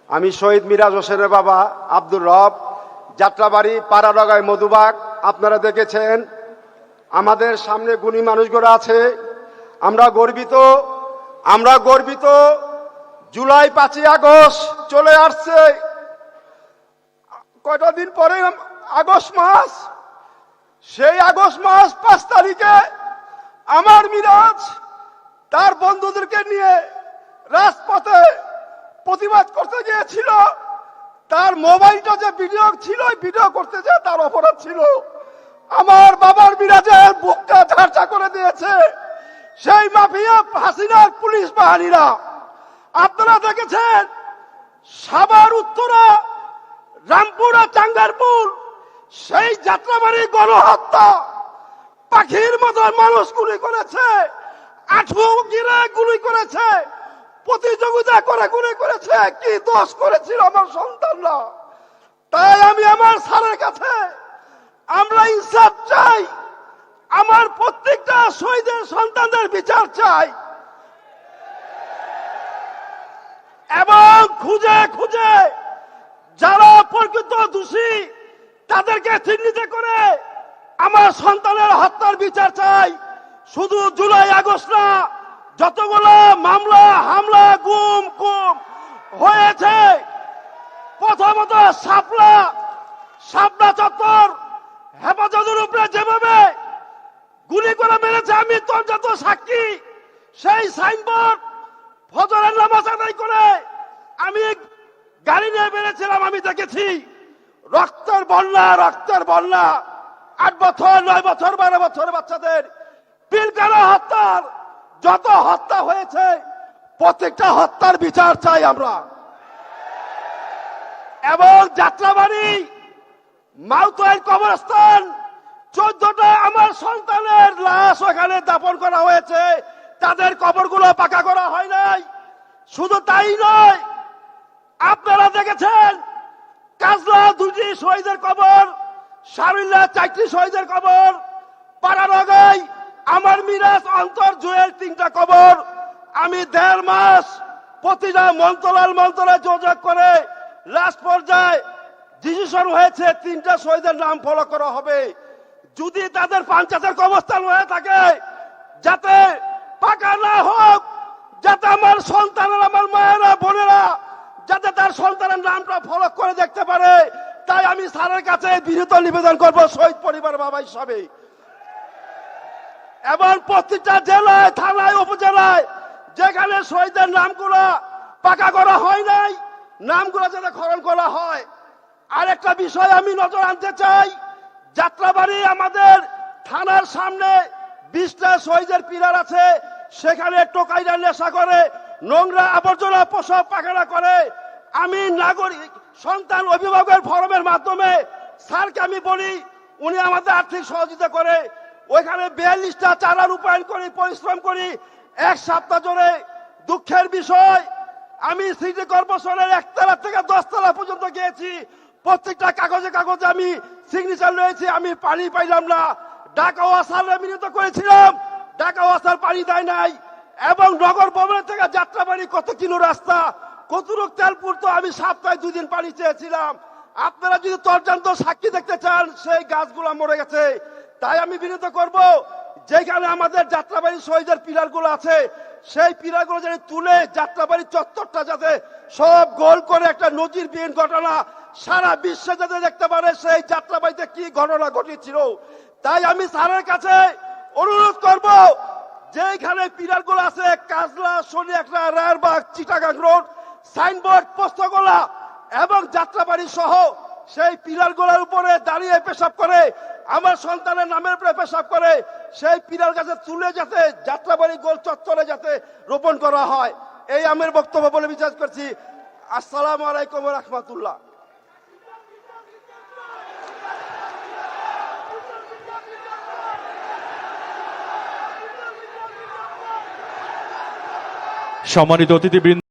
আমি শহীদ মিরাজ হোসেনের বাবা আব্দুর রব, যাত্রাবাড়ি পাড়াডাঙ্গায় মধুবাগ। আপনারা দেখেছেন আমাদের সামনে গুণী মানুষগুলো আছে। আমরা গর্বিত। জুলাই 5ই আগস্ট চলে আসছে। কয়টা দিন পরে আগস্ট মাস। সেই আগস্ট মাস 5 তারিখে আমার মিরাজ তার বন্ধুদেরকে নিয়ে রাজপথে প্রতিবাদ করতে গিয়েছিল। তার মোবাইলটা যে ভিডিও ছিল, ভিডিও করতে যে তার অপরাধ ছিল। আমার বাবার মিরাজের বুকটা ঝাড়ঝা করে দিয়েছে সেই মাফিয়া হাসিনার পুলিশ বাহিনীরা। আপনারা দেখেছেন সাভার উত্তরা রামপুরা চাঙ্গারপুর সেই যাত্রাবাড়ি গণহত্যা, পাখির মতো মানুষ গুলি করেছে, আঠু গিরে গুলি করেছে, প্রতিযোগিতা করে গুলি করেছে। কি দোষ করেছিল আমার সন্তানরা? তাই আমি আমার স্যারের কাছে আমরা ইনসাফ চাই, আমার প্রত্যেকটা শহীদের সন্তানদের বিচার চাই এবং খুঁজে যারা প্রকৃত দোষী তাদেরকে চিহ্নিত করে আমার সন্তানের হত্যার বিচার চাই। শুধু জুলাই আগস্ট না, যতগুলো মামলা হামলা গুম হয়েছে, প্রথমত শাপলা চত্বর হেফাজতের উপরে যেভাবে গুলি করে মেরেছে, আমি তর্জাত সাক্ষী। সেই সাইনবোর্ড ফজরের নামাজ আদায় করে আমি গাড়ি নিয়ে বেরিয়েছিলাম, আমি দেখেছি রক্তের বন্যা। 8 বছর 9 বছর 12 বছর বাচ্চাদের পিলকানা হত্যার যত হত্যা হয়েছে প্রত্যেকটা হত্যার বিচার চাই আমরা। এবং যাত্রাবাড়ি মাউতোয়াইল কবরস্থান 14টা আমার সন্তানের লাশ ওখানে দাফন করা হয়েছে, তাদের কবরগুলো পাকা করা হয় নাই। শুধু তাই নয়, আপনারা দেখেছেন কাজলা 2টি শহীদের কবর, শামিল্লা 4টি শহীদের কবর, পাড়াডাঙ্গায় আমার মিরাজ অন্তর জুয়েল 3টা কবর। আমি 1.5 মাস প্রতিটা মন্ত্রণালয় যোগাযোগ করে লাস্ট পর্যায়ে ডিসিশন হয়েছে 3টা শহীদের নাম ফলো করা হবে। যদি তাদের পঞ্চায়েতের কবরস্থান হয়ে থাকে যাতে পাকা না হোক, যাতে আমার সন্তানেরা, আমার মায়েরা বোনেরা যাতে তার সন্তানের নামটা ফলো করে দেখতে পারে। তাই আমি স্যারের কাছে বিনীত নিবেদন করবো শহীদ পরিবার বাবা হিসাবে, এবং প্রত্যেকটা জেলায় থানায় উপজেলায় যেখানে শহীদের নামগুলো পাকা করা হয় নাই, নামগুলো যাতে খনন করা হয়। আরেকটা বিষয় আমি নজর আনতে চাই, যাত্রাবাড়ি আমাদের থানার সামনে 20টা শহীদের পিলার আছে, সেখানে টোকাইরা নেশা করে, নোংরা আবর্জনা প্রসব পায়খানা করে। আমি নাগরিক সন্তান অভিভাবকের ফরমের মাধ্যমে স্যারকে আমি বলি, উনি আমাদের আর্থিক সহযোগিতা করে ওইখানে 42টা চারা রূপায়ণ করি, পরিশ্রম করি 1 সপ্তাহ ধরে। দুঃখের বিষয়, আমি সিটি কর্পোরেশনের 1 তলা থেকে 10 তলা পর্যন্ত গিয়েছি, প্রত্যেকটা কাগজে আমি সিগনেচার রয়েছে, আমি পানি পাইলাম না। ঢাকা ওয়াসারে মিলিত করেছিলাম, ঢাকা ওয়াসার পানি দেয় নাই। এবং নগর ভবনের থেকে যাত্রাবাড়ি কত কিলো রাস্তা, কতটুক তেল পুরতো, আমি সপ্তাহে 2 দিন পানি চেয়েছিলাম। আপনারা যদি তর্জান্ত সাক্ষী দেখতে চান, সেই গাছগুলো মরে গেছে। তাই আমি বিনীত করব, যেখানে আমাদের যাত্রাবাড়ি শহীদের পিলারগুলো আছে, সেই পিলারগুলো যাতে তুলে যাত্রাবাড়ি চত্বরটা যাতে সব গোল করে একটা নজিরবিহীন ঘটনা সারা বিশ্বে যাতে দেখতে পারে সেই যাত্রাবাড়িতে কি ঘটনা ঘটেছিল। তাই আমি স্যারের কাছে অনুরোধ করব, যেখানে পিলারগুলো আছে কাজলা, শনিয়াকড়া, রায়েরবাগ, চিটাগাং রোড, সাইনবোর্ড পোস্টগুলা এবং যাত্রাবাড়ি সহ সেই পিলারগুলোর উপরে দাঁড়িয়ে পেশাব করে, আমার সন্তানের নামের উপরে পেশাব করে, সেই পিলার গাছে তুলে যাতে যাত্রাবাড়ি গোল চত্বরে যাতে রোপণ করা হয়। এই আমার বক্তব্য বলে বিচার করছি। আসসালামু আলাইকুম ওয়া রাহমাতুল্লাহ। সম্মানিত অতিথিবৃন্দ।